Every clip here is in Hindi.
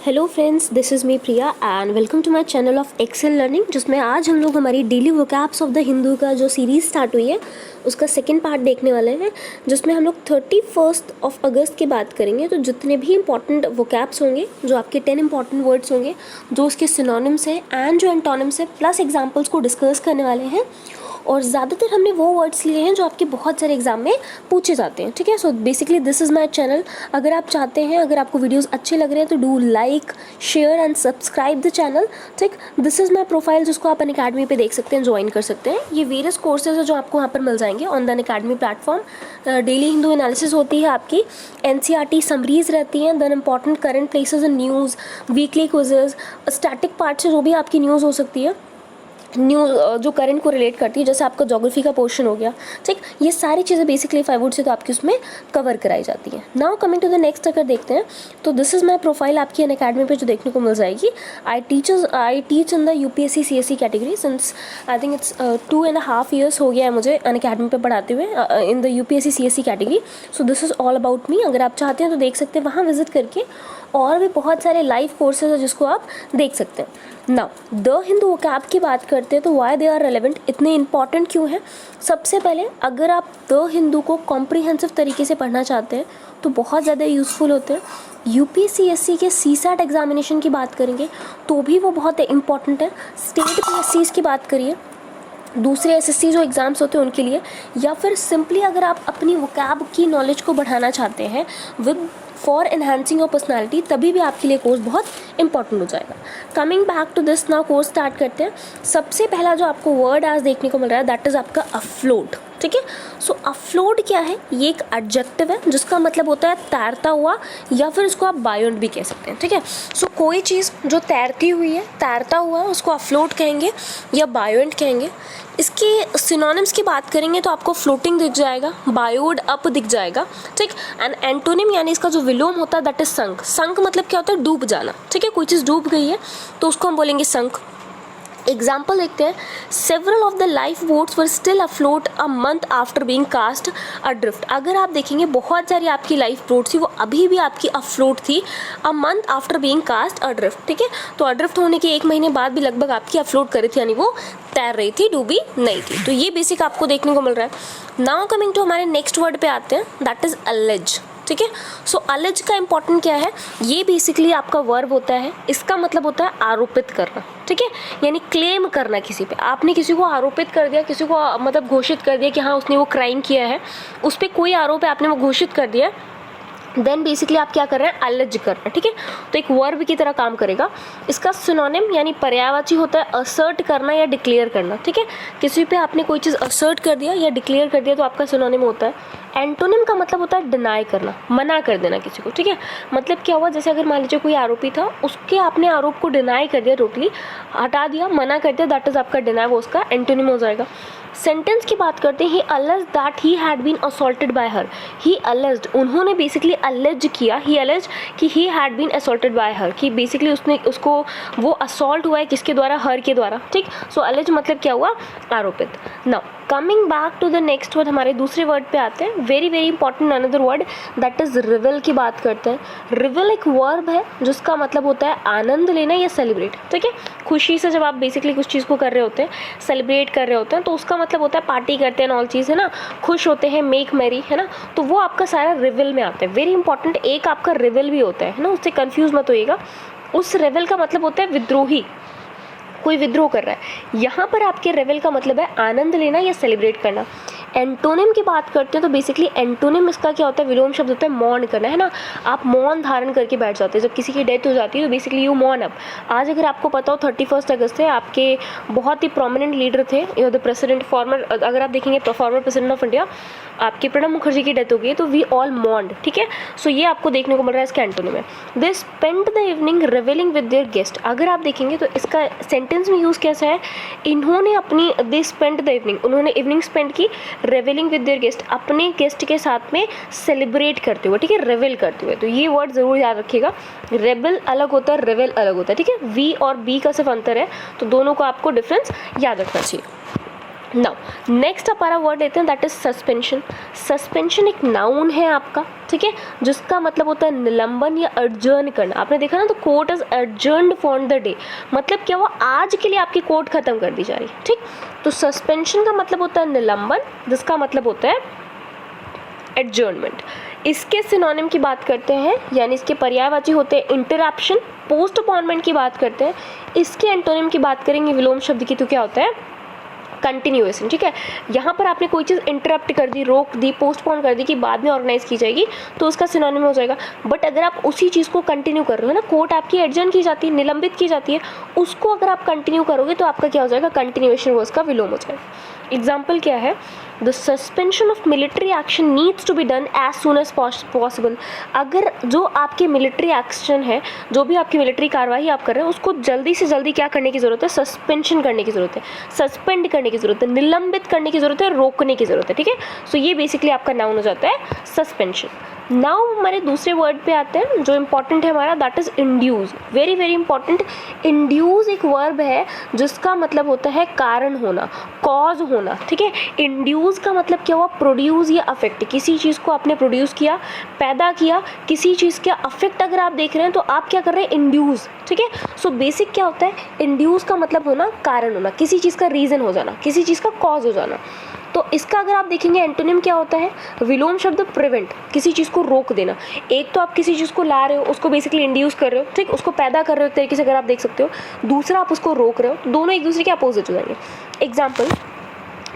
Hello friends, this is me Priya and welcome to my channel of Excel Learning, जिसमें आज हम लोग हमारी daily vocabs of the Hindu का जो सीरीज़ स्टार्ट हुई है उसका सेकंड पार्ट देखने वाले हैं, जिसमें हम लोग 31 अगस्त की बात करेंगे। तो जितने भी इंपॉर्टेंट वोकैब्स होंगे, जो आपके 10 इंपॉर्टेंट वर्ड्स होंगे, जो उसके सिनोनिम्स हैं एंड जो एंटोनिम्स है, प्लस एग्जाम्पल्स को डिस्कस करने वाले हैं। और ज़्यादातर हमने वो वर्ड्स लिए हैं जो आपके बहुत सारे एग्जाम में पूछे जाते हैं। ठीक है, so basically this is my channel. अगर आप चाहते हैं, अगर आपको वीडियोस अच्छे लग रहे हैं तो do like, share and subscribe the channel. ठीक, दिस इज़ माय प्रोफाइल, जिसको आप अनअकैडमी पे देख सकते हैं, ज्वाइन कर सकते हैं। ये वेरियस कोर्सेज है जो आपको वहाँ पर मिल जाएंगे on the Unacademy platform. Daily Hindu analysis होती है आपकी, NCERT समरीज रहती हैं, then important current places and news, weekly quizzes, static part से जो भी आपकी न्यूज़ हो सकती है, न्यूज़ जो करंट को रिलेट करती है, जैसे आपका ज्योग्राफी का पोर्शन हो गया। ठीक, ये सारी चीज़ें बेसिकली 5 वुड से तो आपकी उसमें कवर कराई जाती है। Now coming to the next, अगर देखते हैं तो दिस इज़ माय प्रोफाइल आपकी अनअकैडमी पे जो देखने को मिल जाएगी। I teach in the UPSC CSE category since I think it's 2.5 years हो गया है मुझे अनअकैडमी पे पढ़ाते हुए इन the UPSC CSE category. So this is all about me. अगर आप चाहते हैं तो देख सकते हैं वहाँ विजिट करके, और भी बहुत सारे लाइव कोर्सेज हैं जिसको आप देख सकते हैं। नाउ द हिंदू वोकैब की बात करते हैं तो वाई दे आर रेलेवेंट, इतने इंपॉर्टेंट क्यों हैं। सबसे पहले, अगर आप द हिंदू को कॉम्प्रिहेंसिव तरीके से पढ़ना चाहते हैं तो बहुत ज़्यादा यूज़फुल होते हैं। UPSC के CSAT एग्जामिनेशन की बात करेंगे तो भी वो बहुत इंपॉर्टेंट है। स्टेट PSCs की बात करिए, दूसरे SSC जो एग्ज़ाम्स होते हैं उनके लिए, या फिर सिंपली अगर आप अपनी वोकैब की नॉलेज को बढ़ाना चाहते हैं with for enhancing your personality, तभी भी आपके लिए कोर्स बहुत इंपॉर्टेंट हो जाएगा। Coming back to this, now course start करते हैं। सबसे पहला जो आपको वर्ड आज देखने को मिल रहा है दैट इज़ आपका अफ्लोट। ठीक है, सो अफ्लोट क्या है? ये एक एडजेक्टिव है जिसका मतलब होता है तैरता हुआ, या फिर इसको आप बायोंट भी कह सकते हैं। ठीक है, सो कोई चीज़ जो तैरती हुई है, तैरता हुआ, उसको अफ्लोट कहेंगे या बायोंट कहेंगे। इसके सिनोनिम्स की बात करेंगे तो आपको फ्लोटिंग दिख जाएगा, बायोड अप दिख जाएगा। ठीक, एंड एंटोनिम यानी इसका जो विलोम होता है दैट इज संक। संक मतलब क्या होता है? डूब जाना। ठीक है, कोई चीज़ डूब गई है तो उसको हम बोलेंगे संक। एग्जाम्पल देखते हैं, several of the life boats were still afloat a month after being cast adrift. अगर आप देखेंगे बहुत सारी आपकी लाइफ बोट्स थी, वो अभी भी आपकी अफ्लोट थी a month after being cast adrift. ठीक है, तो अड्रिफ्ट होने के 1 महीने बाद भी लगभग आपकी अफ्लोट कर रही थी, यानी वो तैर रही थी, डूबी नहीं थी। तो ये बेसिक आपको देखने को मिल रहा है। नाउ कमिंग टू हमारे नेक्स्ट वर्ड पे आते हैं, दैट इज अलेज। ठीक है, सो अलेज का इंपॉर्टेंट क्या है? ये बेसिकली आपका वर्ब होता है, इसका मतलब होता है आरोपित करना। ठीक है, यानी क्लेम करना किसी पे। आपने किसी को आरोपित कर दिया, किसी को मतलब घोषित कर दिया कि हाँ उसने वो क्राइम किया है, उस पर कोई आरोप है, आपने वो घोषित कर दिया, देन बेसिकली आप क्या कर रहे हैं? अलेज कर रहे हैं। ठीक है, तो एक वर्ब की तरह काम करेगा। इसका सिनोनिम यानी पर्यायवाची होता है असर्ट करना या डिक्लेयर करना। ठीक है, किसी पे आपने कोई चीज़ असर्ट कर दिया या डिक्लेयर कर दिया तो आपका सिनोनिम होता है। एंटोनिम का मतलब होता है डिनाई करना, मना कर देना किसी को। ठीक है, मतलब क्या हुआ? जैसे अगर मान लीजिए कोई आरोपी था, उसके आपने आरोप को डिनाई कर दिया, टोटली हटा दिया, मना कर दिया, दैट इज आपका डिनाई, वो उसका एंटोनिम हो जाएगा। सेंटेंस की बात करते हैं, he alleged that he had been assaulted by her. He alleged, उन्होंने बेसिकली अलेज किया, ही अलेज कि he had been assaulted by her, कि बेसिकली उसने उसको वो असॉल्ट हुआ है किसके द्वारा? हर के द्वारा। ठीक, सो अलेज मतलब क्या हुआ? आरोपित। Now coming back to the next word, हमारे दूसरे वर्ड पे आते हैं। Very very important another word that is rival की बात करते हैं। रिवल एक वर्ब है जिसका मतलब होता है आनंद लेना या सेलिब्रेट। ठीक है, खुशी से जब आप बेसिकली कुछ चीज़ को कर रहे होते हैं, सेलिब्रेट कर रहे होते हैं, तो उसका मतलब होता है पार्टी करते हैं, ऑल चीज़ है ना, खुश होते हैं, मेक मैरी, है ना, तो वो आपका सारा रिवल में आता है। वेरी इंपॉर्टेंट, एक आपका रिवल भी होता है ना, उससे कंफ्यूज मत होइएगा। उस रिवल का मतलब होता है विद्रोही, कोई विद्रोह कर रहा है। यहाँ पर आपके रेवल का मतलब है आनंद लेना या सेलिब्रेट करना। एंटोनिम की बात करते हैं तो बेसिकली एंटोनिम इसका क्या होता है? विलोम शब्द होता है मौन करना, है ना। आप मौन धारण करके बैठ जाते हैं जब किसी की डेथ हो जाती है, तो बेसिकली यू मौन अप। आज अगर आपको पता हो 31 अगस्त है, आपके बहुत ही प्रोमिनेंट लीडर थे, द प्रेसिडेंट फॉर्मर, अगर आप देखेंगे फॉर्मर प्रेसिडेंट ऑफ इंडिया, आपके प्रणब मुखर्जी की डेथ हो गई, तो वी ऑल मॉन्ड। ठीक है, सो ये आपको देखने को मिल रहा है इसके एंटोनिम में। They spend the evening revealing with their guest. अगर आप देखेंगे तो इसका सेंटेंस में यूज़ कैसा है? इन्होंने अपनी, दे स्पेंड द इवनिंग, उन्होंने इवनिंग स्पेंड की, रेवेलिंग विद देयर गेस्ट, अपने गेस्ट के साथ में सेलिब्रेट करते हुए। ठीक है, रेवेल करते हुए, तो ये वर्ड ज़रूर याद रखिएगा। रेबल अलग होता है, रेवेल अलग होता है। ठीक है, वी और बी का सिर्फ अंतर है, तो दोनों को आपको डिफरेंस याद रखना चाहिए। नाउ नेक्स्ट हमारा वर्ड लेते हैं दैट इज सस्पेंशन। सस्पेंशन एक नाउन है आपका, ठीक है, जिसका मतलब होता है निलंबन या अर्जर्न करना। आपने देखा ना, तो court is adjourned for the day, मतलब क्या हुआ, आज के लिए आपकी कोर्ट खत्म कर दी जा रही है, ठीक। तो सस्पेंशन का मतलब होता है निलंबन, जिसका मतलब होता है एडजर्नमेंट। इसके सिनोनिम की बात करते हैं, यानी इसके पर्यायवाची होते हैं इंटरप्शन, पोस्टपोनमेंट की बात करते हैं। इसके एंटोनिम की बात करेंगे विलोम शब्द की, तो क्या होता है कंटिन्यूएशन, ठीक है। यहाँ पर आपने कोई चीज़ इंटरप्ट कर दी, रोक दी, पोस्टपोन कर दी कि बाद में ऑर्गेनाइज की जाएगी, तो उसका सिनोनिम हो जाएगा। बट अगर आप उसी चीज़ को कंटिन्यू कर रहे हो ना, कोर्ट आपकी एडजर्न की जाती है, निलंबित की जाती है, उसको अगर आप कंटिन्यू करोगे तो आपका क्या हो जाएगा, कंटिन्यूएशन वर्स का विलोम हो जाएगा। एग्जाम्पल क्या है, the suspension of military action needs to be done as soon as possible. अगर जो आपके मिलिट्री एक्शन है, जो भी आपकी मिलिट्री कार्रवाई आप कर रहे हैं, उसको जल्दी से जल्दी क्या करने की ज़रूरत है, सस्पेंशन करने की ज़रूरत है, सस्पेंड करने की ज़रूरत है, निलंबित करने की ज़रूरत है, रोकने की ज़रूरत है, ठीक है। सो ये बेसिकली आपका नाउन हो जाता है सस्पेंशन। नाउ हमारे दूसरे वर्ड पे आते हैं जो इंपॉर्टेंट है हमारा, that is induce. Very very important. Induce एक वर्ब है जिसका मतलब होता है कारण होना, कॉज होना, ठीक है। इंड्यूस का मतलब क्या हुआ, प्रोड्यूस या अफेक्ट। किसी चीज़ को आपने प्रोड्यूस किया, पैदा किया, किसी चीज़ का अफेक्ट अगर आप देख रहे हैं तो आप क्या कर रहे हैं, इंड्यूस, ठीक है। सो बेसिक क्या होता है, इंड्यूस का मतलब होना कारण होना, किसी चीज़ का रीज़न हो जाना, किसी चीज़ का कॉज हो जाना। तो इसका अगर आप देखेंगे एंटोनिम क्या होता है, विलोम शब्द प्रिवेंट, किसी चीज़ को रोक देना। एक तो आप किसी चीज़ को ला रहे हो, उसको बेसिकली इंड्यूस कर रहे हो, ठीक, उसको पैदा कर रहे हो एक तरीके से अगर आप देख सकते हो। दूसरा आप उसको रोक रहे हो, दोनों एक दूसरे के अपोजिट हो जाएंगे। Example,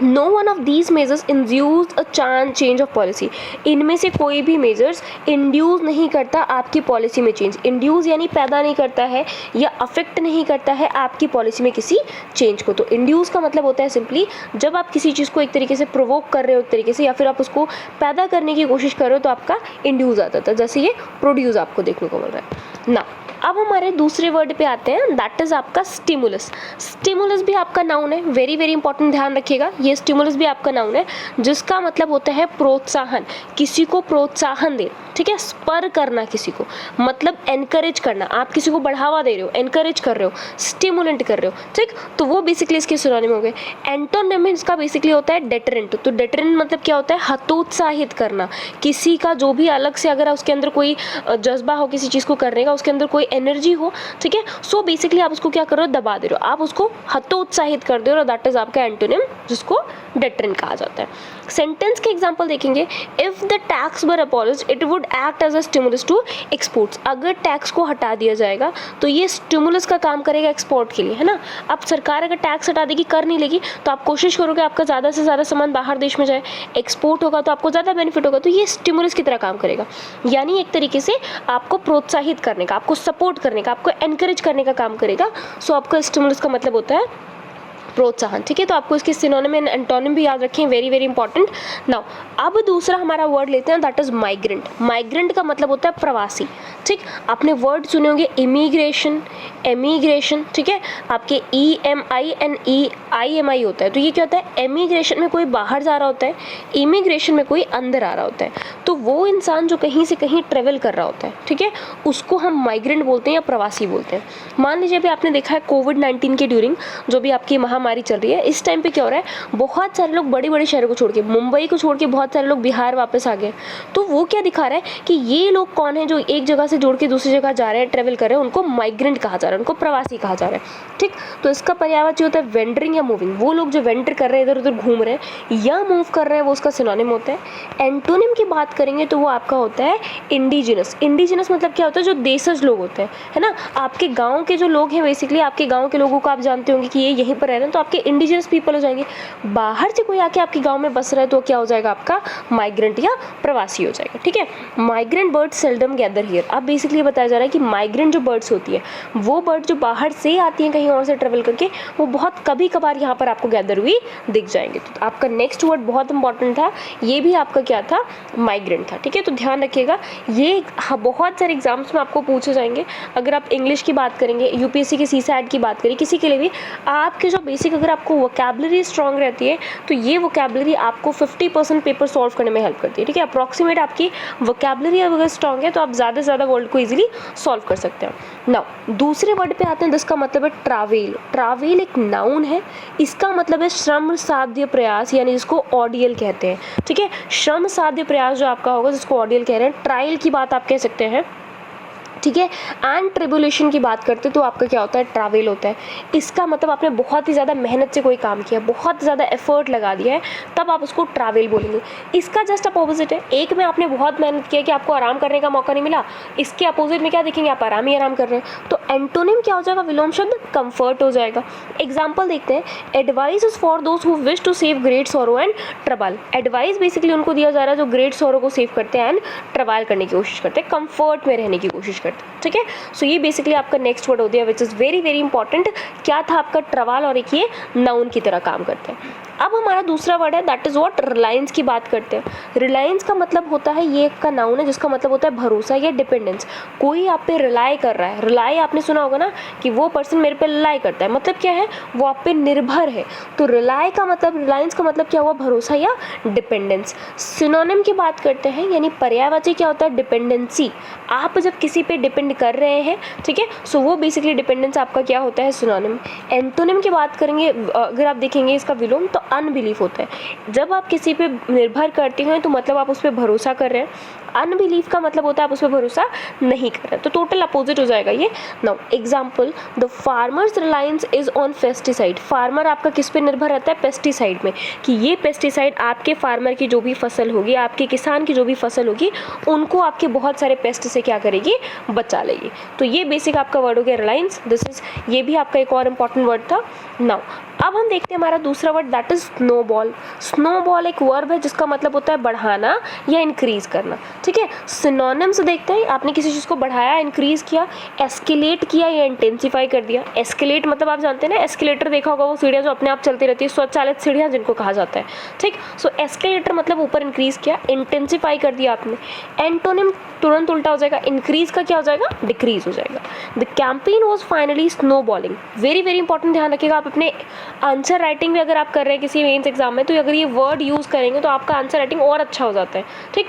no one of these measures induce a change of policy. इनमें से कोई भी मेजर्स इंड्यूस नहीं करता आपकी पॉलिसी में चेंज। इंड्यूस यानी पैदा नहीं करता है या अफेक्ट नहीं करता है आपकी पॉलिसी में किसी चेंज को। तो इंड्यूस का मतलब होता है सिंपली जब आप किसी चीज़ को एक तरीके से प्रोवोक कर रहे हो एक तरीके से, या फिर आप उसको पैदा करने की कोशिश कर रहे हो, तो आपका इंड्यूस आता था, जैसे ये प्रोड्यूस आपको देखने को मिल रहा है ना। अब हमारे दूसरे वर्ड पे आते हैं, दैट इज आपका स्टिमुलस। स्टिमुलस भी आपका नाउन है, वेरी वेरी इंपॉर्टेंट, ध्यान रखिएगा। ये स्टिमुलस भी आपका नाउन है जिसका मतलब होता है प्रोत्साहन, किसी को प्रोत्साहन दे, ठीक है, स्पर करना किसी को, मतलब एनकरेज करना। आप किसी को बढ़ावा दे रहे हो, एनकरेज कर रहे हो, स्टिमुलेंट कर रहे हो, ठीक। तो वो बेसिकली इसके सिनोनिम हो गए। एंटोनिम इसका बेसिकली होता है डेटरेंट। तो डेटरेंट मतलब क्या होता है, हतोत्साहित करना, किसी का जो भी अलग से अगर उसके अंदर कोई जज्बा हो किसी चीज़ को करने का, उसके अंदर कोई एनर्जी हो, ठीक है, सो बेसिकली आप उसको क्या कर रहे हो, दबा दे रहे हो, आप उसको हतोत्साहित कर दे रहे हो, दैट इज आपका एंटोनिम, जिसको डेटरेंट कहा जाता है। सेंटेंस के एग्जांपल देखेंगे, if the tax were abolished it would act as a stimulus to exports. अगर टैक्स को हटा दिया जाएगा तो ये स्टिमुलस का काम करेगा एक्सपोर्ट के लिए, है ना। अब सरकार अगर टैक्स हटा देगी, कर नहीं लेगी, तो आप कोशिश करोगे आपका ज़्यादा से ज़्यादा सामान बाहर देश में जाए, एक्सपोर्ट होगा तो आपको ज़्यादा बेनिफिट होगा, तो ये स्टिमुलस की तरह काम करेगा। यानी एक तरीके से आपको प्रोत्साहित करने का, आपको सपोर्ट करने का, आपको एनकरेज करने का काम करेगा। सो आपका स्टिमुलस का मतलब होता है प्रोत्साहन, ठीक है। तो आपको इसके सिनोनिम एंड एंटोनिम भी याद रखें, वेरी वेरी इंपॉर्टेंट। नाउ अब दूसरा हमारा वर्ड लेते हैं, दैट इज माइग्रेंट। माइग्रेंट का मतलब होता है प्रवासी, ठीक। आपने वर्ड सुने होंगे इमिग्रेशन, एमिग्रेशन, ठीक है, आपके EMI एंड EIMI होता है। तो ये क्या होता है, एमिग्रेशन में कोई बाहर जा रहा होता है, इमिग्रेशन में कोई अंदर आ रहा होता है। तो वो इंसान जो कहीं से कहीं ट्रेवल कर रहा होता है, ठीक है, उसको हम माइग्रेंट बोलते हैं या प्रवासी बोलते हैं। मान लीजिए अभी आपने देखा है कोविड-19 के ड्यूरिंग जो भी आपकी महामारी चल रही है, इस टाइम पे क्या हो रहा है, बहुत सारे लोग बड़े बड़े शहरों को छोड़ के, मुंबई को छोड़ के बहुत सारे लोग बिहार वापस आ गए। तो वो क्या दिखा रहा है कि ये लोग कौन है जो एक जगह से जोड़ के दूसरी जगह जा रहे हैं, ट्रेवल कर रहे हैं, उनको माइग्रेंट कहा जा रहा है, उनको प्रवासी कहा जा रहा है, ठीक। तो इसका पर्यायवाची होता है वेंडरिंग या मूविंग। वो लोग जो वेंडर कर रहे हैं, इधर उधर घूम रहे हैं या मूव कर रहे हैं, वो उसका सिनोनिम होता है। एंटोनिम की बात करेंगे तो वो आपका होता है इंडिजिनस। इंडिजिनस मतलब क्या होता है, जो देशज लोग होते हैं, है ना। आपके गाँव के जो लोग हैं, बेसिकली आपके गाँव के लोगों को आप जानते होंगे कि ये यहीं पर रह रहे हैं, तो आपके इंडिजिनस पीपल हो जाएंगे। बाहर से कोई आके आपके गांव में बस रहा है तो क्या हो जाएगा, आपका माइग्रेंट या प्रवासी हो जाएगा, ठीक है। Migrant birds seldom gather here. अब बेसिकली बताया जा रहा है कि माइग्रेंट जो बर्ड्स होती है, वो बर्ड जो बाहर से आती हैं कहीं और से ट्रेवल करके, वो बहुत कभी कभार यहाँ पर आपको गैदर हुई दिख जाएंगे। तो आपका नेक्स्ट वर्ड बहुत इंपॉर्टेंट था, ये भी आपका क्या था, माइग्रेंट था, ठीक है। तो ध्यान रखिएगा, ये बहुत सारे एग्जाम्स में आपको पूछे जाएंगे। अगर आप इंग्लिश की बात करेंगे, UPSC के CSAT की बात करें, किसी के लिए भी आपके जो बेसिक बेसिक अगर आपको वोकैबुलरी स्ट्रॉन्ग रहती है तो ये वोकैबुलरी आपको 50% पेपर सॉल्व करने में हेल्प करती है, ठीक है। अप्रॉक्सीमेट आपकी वोकैबुलरी अगर स्ट्रॉन्ग है तो आप ज़्यादा से ज़्यादा वर्ड को ईजिली सॉल्व कर सकते हैं। नाउ दूसरे वर्ड पे आते हैं जिसका मतलब है ट्रैवल। ट्रैवल एक नाउन है, इसका मतलब है श्रम साध्य प्रयास, यानी जिसको ऑडियल कहते हैं, ठीक है। श्रम साध्य प्रयास जो आपका होगा जिसको ऑडियल कह रहे हैं, ट्रायल की बात आप कह सकते हैं, ठीक है। एंड ट्रिब्यूलेशन की बात करते तो आपका क्या होता है, ट्रैवल होता है। इसका मतलब आपने बहुत ही ज़्यादा मेहनत से कोई काम किया, बहुत ज़्यादा एफर्ट लगा दिया है, तब आप उसको ट्रैवल बोलेंगे। इसका जस्ट अपोजिट है, एक में आपने बहुत मेहनत किया कि आपको आराम करने का मौका नहीं मिला, इसके अपोजिट में क्या देखेंगे, आप आराम ही आराम कर रहे हैं। तो एंटोनिम क्या हो जाएगा, विलोम शब्द कंफर्ट हो जाएगा। एग्जाम्पल देखते हैं, advice is for those who wish to save great sorrow and trouble. Advice basically उनको दिया जा रहा है जो ग्रेट सॉरो को सेव करते हैं एंड ट्रबल करने की कोशिश करते हैं, कंफर्ट में रहने की कोशिश करते हैं, ठीक है। सो ये बेसिकली आपका नेक्स्ट वर्ड हो गया which is very very important. क्या था आपका, ट्रैवल, और एक ये नाउन की तरह काम करते हैं। अब हमारा दूसरा वर्ड है दैट इज़ व्हाट, रिलायंस की बात करते हैं। रिलायंस का मतलब होता है, ये का नाउन है जिसका मतलब होता है भरोसा या डिपेंडेंस। कोई आप पे रिलाई कर रहा है, रिलाई आपने सुना होगा ना कि वो पर्सन मेरे पे रिलाई करता है, मतलब क्या है, वो आप पे निर्भर है। तो रिलाई का मतलब, रिलायंस का मतलब क्या हुआ, भरोसा या डिपेंडेंस। सिनोनिम की बात करते हैं, यानी पर्यायवाची क्या होता है, डिपेंडेंसी। आप जब किसी पे डिपेंड कर रहे हैं, ठीक है, सो वो बेसिकली डिपेंडेंस आपका क्या होता है, सिनोनिम। एंटोनिम की बात करेंगे, अगर आप देखेंगे इसका विलोम, तो अनबिलीफ होता है। जब आप किसी पे निर्भर करते हैं तो मतलब आप उस पर भरोसा कर रहे हैं। अनबिलीफ का मतलब होता है आप उस पर भरोसा नहीं कर रहे, तो टोटल अपोजिट हो जाएगा ये। Now example, the farmers Reliance is on pesticide. Farmer आपका किस पे निर्भर रहता है, पेस्टिसाइड में, कि ये पेस्टिसाइड आपके फार्मर की जो भी फसल होगी, आपके किसान की जो भी फसल होगी, उनको आपके बहुत सारे पेस्ट से क्या करेगी, बचा लेगी। तो ये बेसिक आपका वर्ड हो गया रिलायंस। दिस इज, ये भी आपका एक और इंपॉर्टेंट वर्ड था। नाउ अब हम देखते हैं हमारा दूसरा word that is snowball. Snowball एक वर्ब है जिसका मतलब होता है बढ़ाना या इंक्रीज करना, ठीक है। सिनोनिम्स देखते हैं, आपने किसी चीज़ को बढ़ाया, इंक्रीज किया, एस्केलेट किया या इंटेंसिफाई कर दिया। एस्केलेट मतलब आप जानते हैं ना, एस्केलेटर देखा होगा, वो सीढ़ियाँ जो अपने आप चलती रहती है, स्वचालित सीढ़ियाँ जिनको कहा जाता है, ठीक। सो एस्केलेटर मतलब ऊपर इंक्रीज किया, इंटेंसिफाई कर दिया आपने। एंटोनिम तुरंत उल्टा हो जाएगा, इंक्रीज का क्या हो जाएगा, डिक्रीज हो जाएगा। The campaign was finally snowballing. Very very important, ध्यान रखिएगा आप अपने आंसर राइटिंग में अगर आप कर रहे हैं किसी मेंस एग्जाम में, तो अगर ये वर्ड यूज़ करेंगे तो आपका आंसर राइटिंग और अच्छा हो जाता है, ठीक।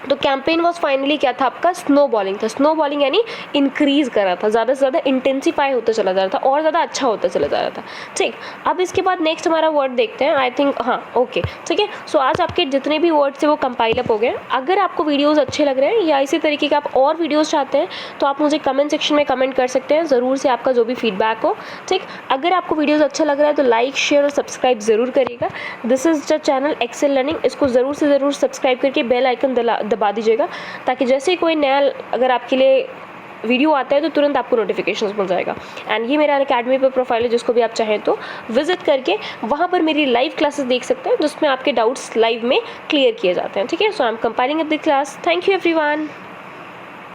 तो कैंपेन वॉज फाइनली क्या था आपका, स्नोबॉलिंग था। स्नोबॉलिंग यानी इंक्रीज कर रहा था, ज़्यादा से ज़्यादा इंटेंसिफाई होता चला जा रहा था और ज़्यादा अच्छा होता चला जा रहा था, ठीक। अब इसके बाद नेक्स्ट हमारा वर्ड देखते हैं, आई थिंक, हाँ ओके, ठीक है। सो आज आपके जितने भी वर्ड्स थे वो कंपाइल अप हो गए। अगर आपको वीडियोज़ अच्छे लग रहे हैं या इसी तरीके के आप और वीडियोज़ चाहते हैं तो आप मुझे कमेंट सेक्शन में कमेंट कर सकते हैं, ज़रूर से आपका जो भी फीडबैक हो, ठीक। अगर आपको वीडियोज़ अच्छा लग रहा है तो लाइक, शेयर और सब्सक्राइब ज़रूर करिएगा। This is the channel Excel Learning, इसको ज़रूर से ज़रूर सब्सक्राइब करके बेल आइकन दबा दीजिएगा, ताकि जैसे कोई नया अगर आपके लिए वीडियो आता है तो तुरंत आपको नोटिफिकेशंस मिल जाएगा। एंड ये मेरा अकेडमी पे प्रोफाइल है, जिसको भी आप चाहें तो विजिट करके वहाँ पर मेरी लाइव क्लासेस देख सकते हैं, जिसमें आपके डाउट्स लाइव में क्लियर किए जाते हैं, ठीक है। So I am compiling up the class. Thank you everyone.